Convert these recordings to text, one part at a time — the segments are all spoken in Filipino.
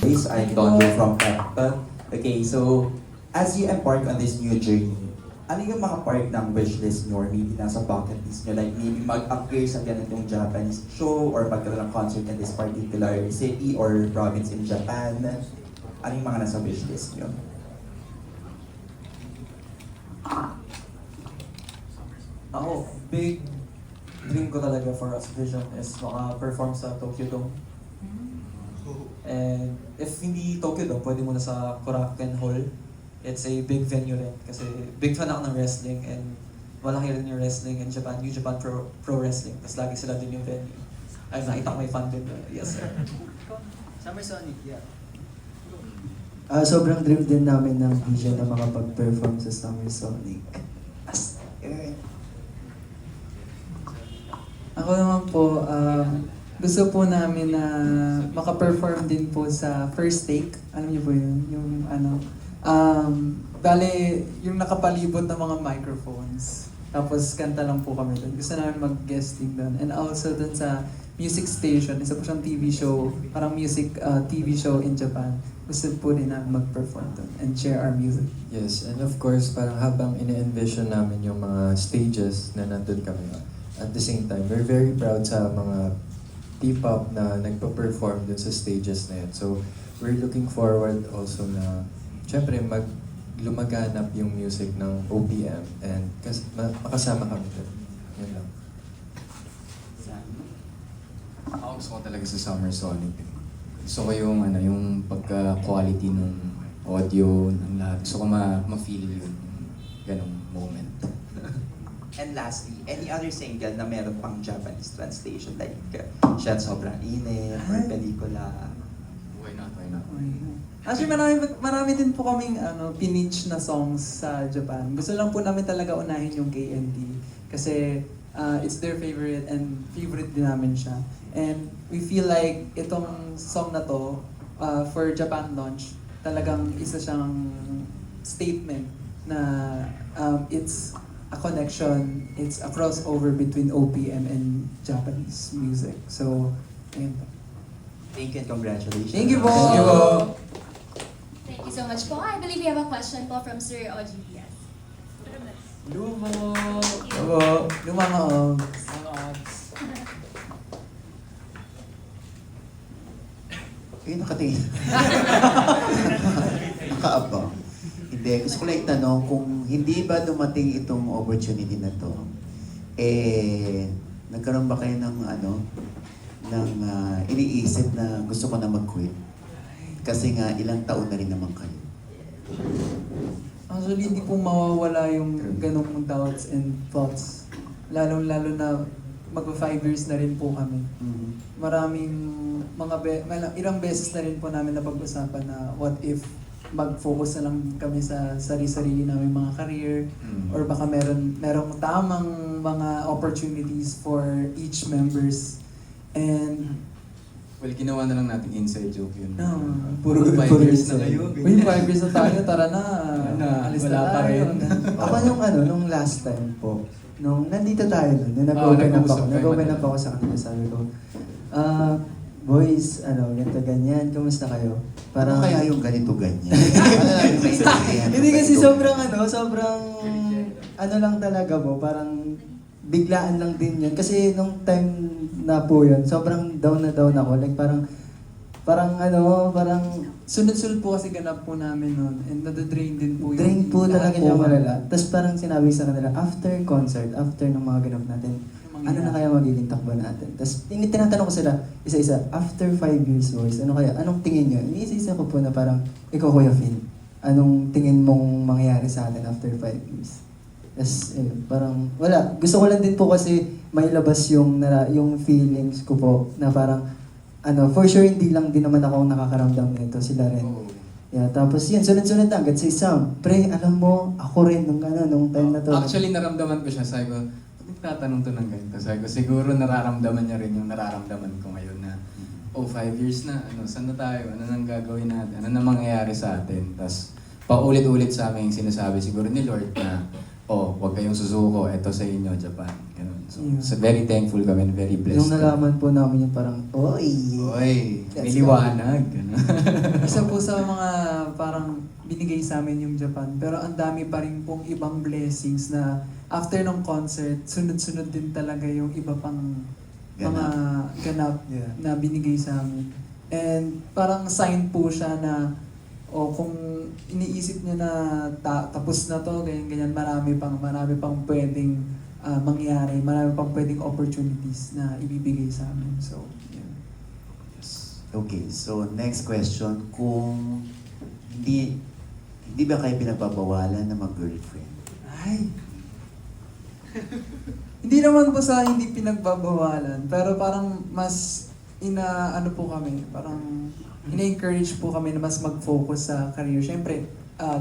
Guys, I'm Donald from Pep. Okay, so as you embark on this new journey, ano yung mga part ng wishlist nyo or maybe nasa bucket list nyo? Like maybe mag-appear sa ganitong Japanese show or magkaroon ng concert in this particular city or province in Japan. Ano yung mga nasa wishlist nyo? Ako, big dream ko talaga for us vision is maka-perform sa Tokyo Dome. And if hindi Tokyo Dome, pwede muna sa Korakuen Hall. It's a big venue rin kasi big fan ako ng wrestling and malaki rin yung wrestling in Japan, New Japan Pro Wrestling. Tapos lagi sila din yung venue. Ay, nakita ko may fan din. Yes, sir. Summer Sonic, yeah. Sobrang dream din namin ng vision na makapag-perform sa Summer Sonic. As Ako naman po, gusto po namin na maka-perform din po sa First Take. Alam niyo po yun? Yung ano, bale, yung nakapalibot ng mga microphones. Tapos kanta lang po kami doon. Gusto namin mag-guesting doon. And also doon sa music station, isa po siyang TV show, parang music TV show in Japan. Gusto po rin namin mag-perform doon and share our music. Yes, and of course, parang habang ine-envision namin yung mga stages na nandun kami, at the same time, we're very proud sa mga P-pop na nagpa-perform dun sa stages na yun. So, we're looking forward also na, syempre, lumaganap yung music ng OPM and makasama kami dun. Yun lang. Ako gusto ko talaga sa Summer Sonic. Gusto ko yung, yung pagka-quality ng audio, ng lahat. Gusto ko ma-feel yun, ganong moment. And lastly, any other single na meron pang Japanese translation like Shed Sobrang Init or pelikula? Why not, why not? Actually, marami din po kaming pinitch na songs sa Japan. Gusto lang po namin talaga unahin yung KND. Kasi it's their favorite and favorite din namin siya. And we feel like itong song na to, for Japan launch, talagang isa siyang statement na it's a connection, it's a crossover between OPM and Japanese music. So, ayun po. Thank you and congratulations. Thank you po! Thank you po! Thank you so much po. I believe we have a question po from Sir OGBS. Lumo! Opo, lumangaog. Kayo nakatingin. Nakaabang. Hindi, gusto ko lang itanong kung hindi ba dumating itong opportunity na to, nagkaroon ba kayo ng iniisip na gusto ko na mag-quit? Kasi nga, ilang taon na rin naman kayo. Actually, hindi po mawawala yung ganong doubts and thoughts. Lalong-lalo na mag-5 years na rin po kami. Maraming ilang beses na rin po namin napag-usapan na what if mag-focus na lang kami sa sarili-sarili namin mga career or baka merong tamang mga opportunities for each members. And Well, ginawa na lang natin inside joke yun. puro 5 years na kayo. Uy, 5 years na tayo, tara na. Alis wala na pa tayo. rin. Ako nung last time po, nung nandito tayo nun, nung nag-open up ako sa kanila, sabi ko, boys, ganito ganyan, kumusta kayo? Ano kaya yung ganito-ganyan? Ano namin maintindihan? Hindi kasi sobrang lang talaga po, parang biglaan lang din yun. Kasi nung time na po yun, sobrang down na down ako. Like parang Sunod-sunod po kasi ganap po namin noon and nadadrain din po drain po lahat talaga siya malala. Tapos parang sinabi sa kanila, after concert, after ng mga ganap natin, ano na kaya magiging takbo natin? Tapos tinatanong ko sila, isa-isa, after 5 years boys, anong tingin nyo? Iniisa-isa ko po na parang, ikaw Kuya Finn, anong tingin mong mangyayari sa atin after 5 years? Tapos parang, wala. Gusto ko lang din po kasi may labas yung feelings ko po na parang, for sure hindi lang din naman ako nakakaramdam nito, sila rin. Yeah, tapos yun, sunod-sunod na, agad si Sam, pre, alam mo, ako rin nung time na to. Actually, naramdaman ko siya. Sabi ko, nagtatanong to ng ganito. Sabi ko, siguro nararamdaman niya rin yung nararamdaman ko ngayon na 5 years na, saan na tayo? Ano nang gagawin natin? Ano nang mangyayari sa atin? Tapos, paulit-ulit sa amin yung sinasabi siguro ni Lord na, huwag kayong susuko, eto sa inyo, Japan. Ganun. So very thankful kami and very blessed. Nung nalaman po namin yung parang, oy! Oy, may Let's go. liwanag. Ganun. isa po sa mga parang binigay sa amin yung Japan. Pero ang dami pa rin pong ibang blessings na after ng concert, sunod-sunod din talaga yung iba pang mga ganap Yeah. na binigay sa amin. And parang sign po siya na kung iniisip niya na tapos na to, ganyan, marami pang pwedeng mangyari, marami pang pwedeng opportunities na ibibigay sa amin. So, yun. Okay, so next question. Kung hindi ba kayo pinagbabawalan na mag-girlfriend? Ay! Hindi naman po sa hindi pinagbabawalan, pero parang mas ano po kami, parang ina-encourage po kami na mas mag-focus sa career. Siyempre,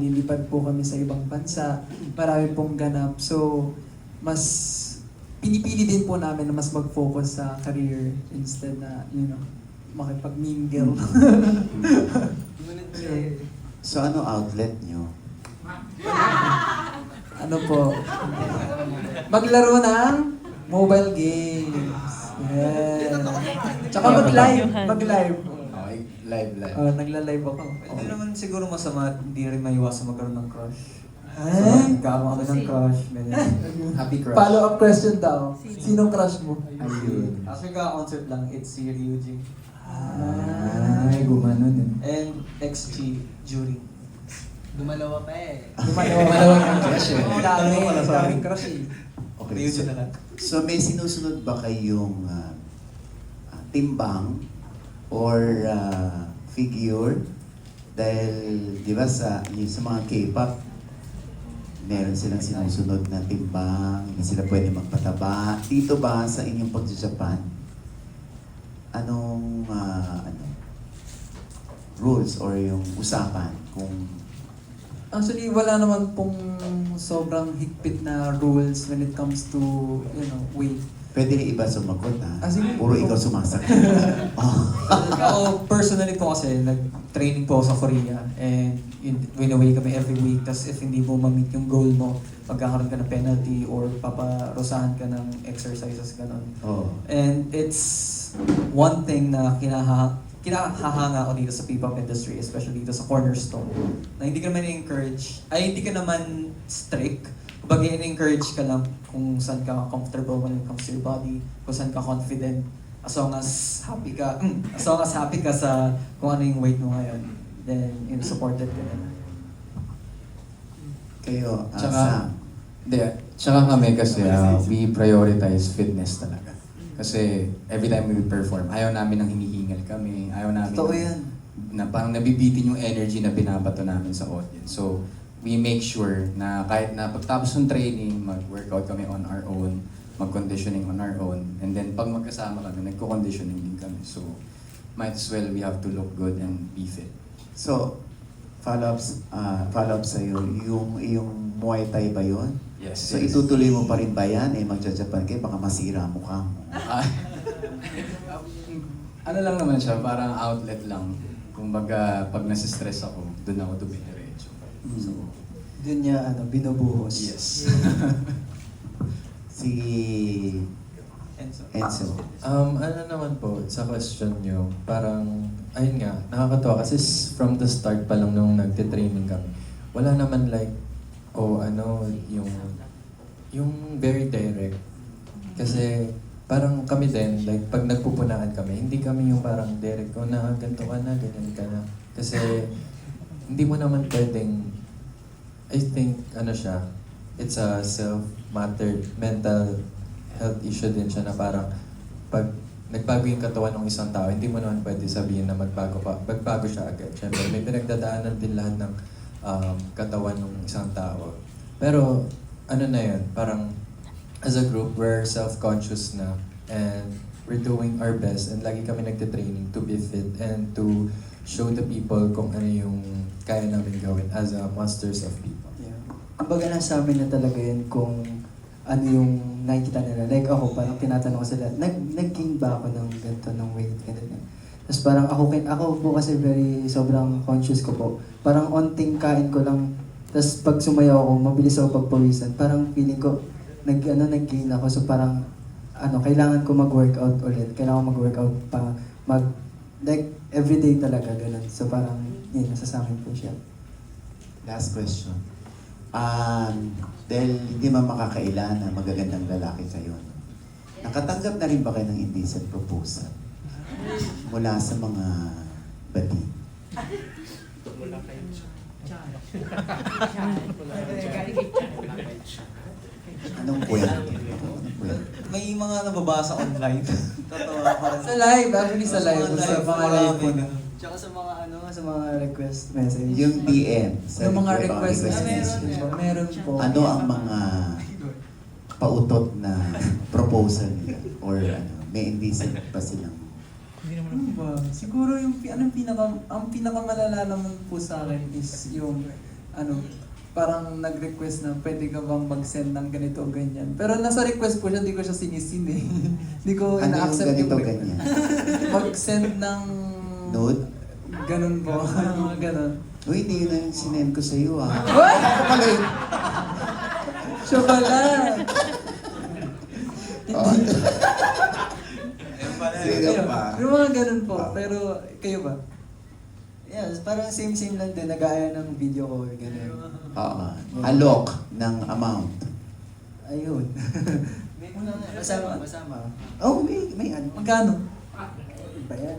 lilipad po kami sa ibang bansa, marami pong ganap. So, mas pinipili din po namin na mas mag-focus sa career instead na, makipag-mingle. So ano outlet nyo? Ano po? Maglaro ng mobile games. Yeah. Tsaka mag-live. Okay, live. Nagla-live ako. Hindi naman siguro masama, hindi rin maiwasan magkaroon ng crush. Ay! Nagkakaroon kami ng crush, ganyan. Happy crush. Follow-up question daw. Sinong crush mo? Ayun. Actually, ka-concert lang, it's si Ryuji. Ay, gumanon eh. And XG, Jury. Dumalawa Malawang crush eh. Daming crush eh. Okay, Ryuji so, na lang. so may sinusunod ba kayong timbang or figure? Dahil, di ba, sa mga K-pop, meron silang sinusunod na timbang, hindi sila pwede magpataba. Dito ba sa inyong pag-Japan, anong rules or yung usapan kung Actually, wala naman pong sobrang higpit na rules when it comes to, weight. pwede rin iba sumagot ha? Sige. Puro ikaw sumasagot. Ako, personally po kasi, nag-training po ako sa Korea and win-away kami every week. Tapos if hindi mo ma-meet yung goal mo, magkakaroon ka ng penalty or paparusahan ka ng exercises, gano'n. Oh. And it's one thing na kinahahanga ako dito sa P-pop industry, especially dito sa Cornerstone, na hindi ka naman encourage, hindi ka naman strict. Kumbaga, in-encourage ka lang kung saan ka comfortable when it comes to your body, kung saan ka confident, as long as happy ka sa kung ano yung weight mo ngayon, then supported ka na. Kayo, Tsaka, tsaka kami kasi we prioritize fitness talaga. Kasi every time we perform, ayaw namin nang hinihingal kami, ayaw namin Totoo yan. na parang nabibitin yung energy na binabato namin sa audience. So, we make sure na kahit na pagtapos ng training, mag-workout kami on our own, mag-conditioning on our own, and then pag magkasama kami, nagko-conditioning din kami. So, might as well we have to look good and be fit. So, follow-up sa'yo, yung Muay Thai ba yun? Yes. So, itutuloy mo pa rin ba yan? Magja-Japan kayo, baka masira ang mukha mo. Ano lang naman siya, parang outlet lang. Kumbaga, pag nasistress ako, doon ako dumidiretso. So, Doon niya, binubuhos. yes. Si Enzo. Ano naman po, sa question nyo, parang, ayun nga, nakakatawa kasi from the start pa lang nung nagtitraining kami, wala naman like, yung very direct. Kasi parang kami din, like pag nagpupunaan kami, hindi kami yung parang direct ko na ganito ka na, ganyan ka na. Kasi hindi mo naman pwedeng, I think, it's a self-matter, mental health issue din siya na parang pag nagbago yung katawan ng isang tao, hindi mo naman pwede sabihin na magbago siya agad. Siyempre, may pinagdadaanan din lahat ng katawan ng isang tao. Pero, na yun, parang as a group, we're self-conscious na and we're doing our best and lagi kami nagtitraining to be fit and to show the people kung ano yung kaya namin gawin as a monsters of people. Yeah. Kumbaga nasa amin na talaga yun kung ano yung nakikita nila. Like ako, parang tinatanong ko sila, nag-gain ba ako ng ganito, ng weight, ganito. Tapos parang ako po kasi sobrang conscious ko po. Parang onting kain ko lang, tapos pag sumayaw ako, mabilis ako pagpawisan. Parang feeling ko, nag-gain ako. So parang, kailangan ko mag-workout ulit. Kailangan ko mag-workout pa, like everyday talaga ganun. So parang yun, nasa sa amin po siya. Last question. Dahil hindi man makakaila na magagandang lalaki kayo, nakatanggap na rin ba kayo ng indecent proposal mula sa mga bati? Anong kwento? Anong kwento? May mga nababasa online. Totoo pa rin. Sa live, actually sa live. Sa Sa mga live po na. Tsaka sa mga sa mga request message. Yung DM. Sa Yung mga request request na message. meron po. Ano ang mga pautot na proposal nila? Or ano, may indecent pa silang? Ano ba? Siguro yung ang pinakamalala naman po sa akin is yung parang nag-request na pwede ka bang mag-send ng ganito o ganyan. Pero nasa request po siya, hindi ko siya sinisin eh. Hindi ko Ano yung ina-accept ganito request. ganyan? Mag-send ng... Nude? Ganun po. Mga ganun. Uy, hindi yun ang sinend ko sa iyo ah. What? Ako pala yun. Siya pala! Oh. Sino pa? Yung mga ganun po. Pero kayo ba? Yes, parang same lang din, nag-aaya ng video call, gano'n. Oo. Alok ng amount. Ayun. Masama. Oh, may ano. Magkano? Ba yan?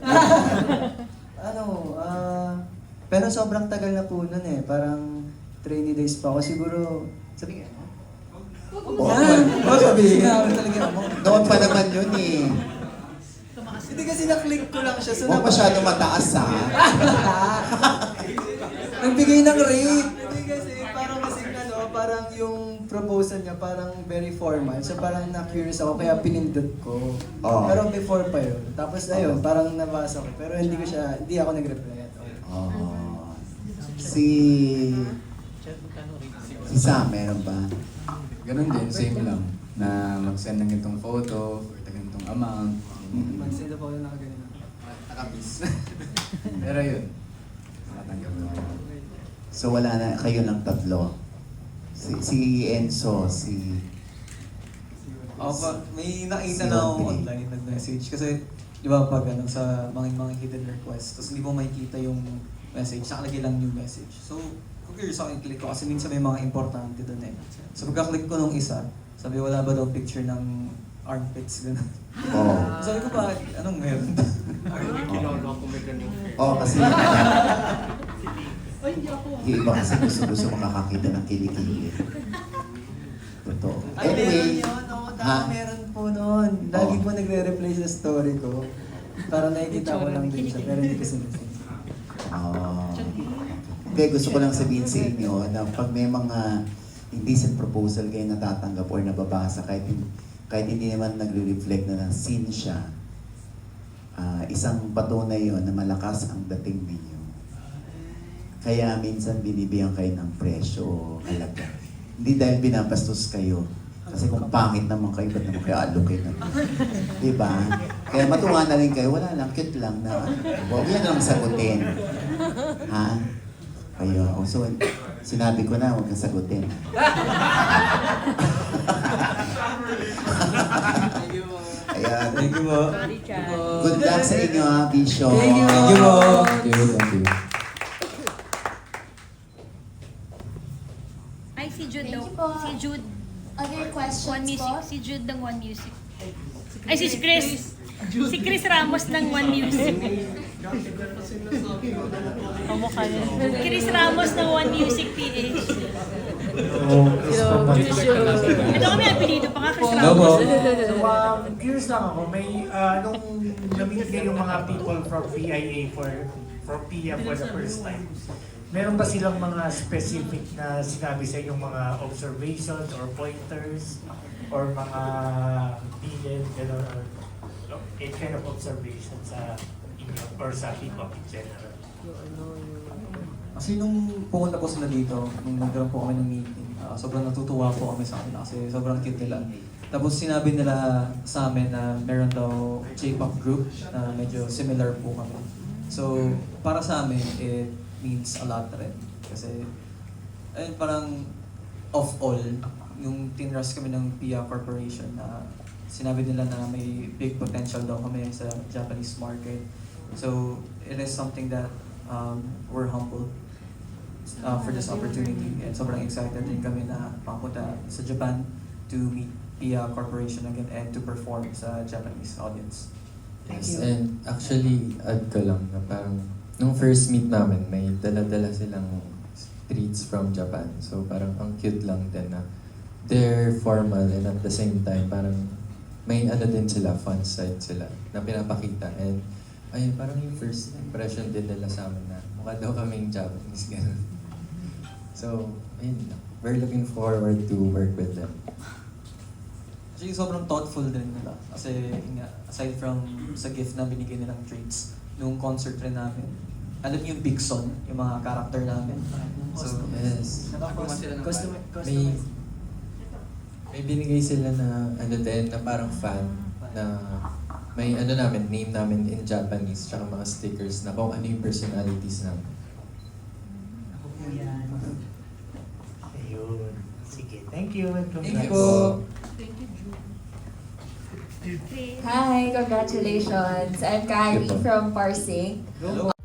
Pero sobrang tagal na po nun eh. Parang 30 days pa ako. Siguro, sabi nga, Yan! sabihin. Sinabi talaga ako. Noon pa naman yun eh. hindi kasi na-click ko lang siya. So Huwag masyado mataas ha. Nagbigay ng rate! Hindi kasi, parang yung proposal niya parang very formal. So parang na-curious ako, kaya pinindot ko. Oo. Pero before pa yun. Tapos ayun, parang nabasa ko. Pero hindi ako nag-reply at all. Oh. Si Sam, meron ba? Ganun din, same lang. Na mag-send ng itong photo, or ganitong amount. Mag-send up ako na nakaganina. Nakabis. Pero yun, nakatanggap naman. So wala na, kayo lang tatlo. Si Enzo, May nakita na ako online, nag-message. Kasi, di ba pag sa mga hidden requests, tapos hindi mo makikita yung message, nakalagay lang new message. So, kung curious ako, click ko kasi minsan may mga importante doon eh. So, pagka-click ko nung isa, sabi wala ba daw picture ng armpits, gano'n. Oh. Sabi ko ba, anong meron? Oh, kasi yung iba kasi gusto makakakita ng kilikili. Totoo. Anyway, Meron po noon. Lagi po nagre-reply sa story ko. Para nakikita ko lang din siya, pero hindi ko sinasin. Hindi, gusto ko lang sabihin sa inyo na pag may mga indecent proposal kayo natatanggap or nababasa, kahit hindi naman nagre-reflect na sin siya, isang patunay yun na malakas ang dating ninyo. Kaya minsan binibigyan kayo ng presyo o halaga. Hindi dahil binabastos kayo. Kasi kung pangit naman kayo, ba't naman kayo allocate na? Diba? Kaya matuwa na rin kayo, wala lang, cute lang na. Huwag yan lang sagutin. Ha? Kayo ako. So, sinabi ko na, huwag kang sagutin. Ayan. Thank you po. Good luck sa inyo ha, Bisyo. Thank you. Thank you po. Thank you. Ay, si Jude Thank daw. you po. Si Jude. Other questions One Music. po? Si Jude ng One Music. Ay, si Chris. Si Chris Ramos ng One Music. Kamukha niya. Chris Ramos ng One Music PH. Ito kami apelido pa nga, Chris Hello Ramos. po. So, curious lang ako, may, nung na-meet niya yung mga people from PIA from PIA for the first time, meron ba silang mga specific na sinabi sa inyong mga observations or pointers or mga bilin, gano'n, or any kind of observation sa inyo or sa hip-hop in general? Kasi nung pumunta po sila dito, nung nagkaroon po kami ng meeting, sobrang natutuwa po kami sa kanila kasi sobrang cute nila. Tapos sinabi nila sa amin na meron daw J-pop group na medyo similar po kami. So, para sa amin, it means a lot rin. Kasi, ayun, parang of all, yung tinrust kami ng PIA Corporation na sinabi nila na may big potential daw kami sa Japanese market. So it is something that we're humbled for this opportunity, and sobrang excited din kami na makapunta sa Japan to meet PIA Corporation again and to perform sa Japanese audience. Yes, and actually, add ko lang na parang nung first meet namin, may dala-dala silang treats from Japan. So parang ang cute lang din na they're formal and at the same time parang may ano din sila, fun side sila na pinapakita. And ayun, parang yung first impression din nila sa amin na mukha daw kaming Japanese, ganun. So, ayun lang. We're looking forward to work with them. Actually, sobrang thoughtful din nila. Kasi yun nga, aside from sa gift na binigay nilang treats, nung concert rin namin, alam niyo yung Big Son, yung mga character namin. So, Yes. Customer. May binigay sila na ano din, na parang fan, na may ano namin, name namin in Japanese, tsaka mga stickers na kung ano yung personalities namin. Ayun. Sige, thank you and Thank you congrats. po. Hi, congratulations. I'm Carrie from Parsing. Hello.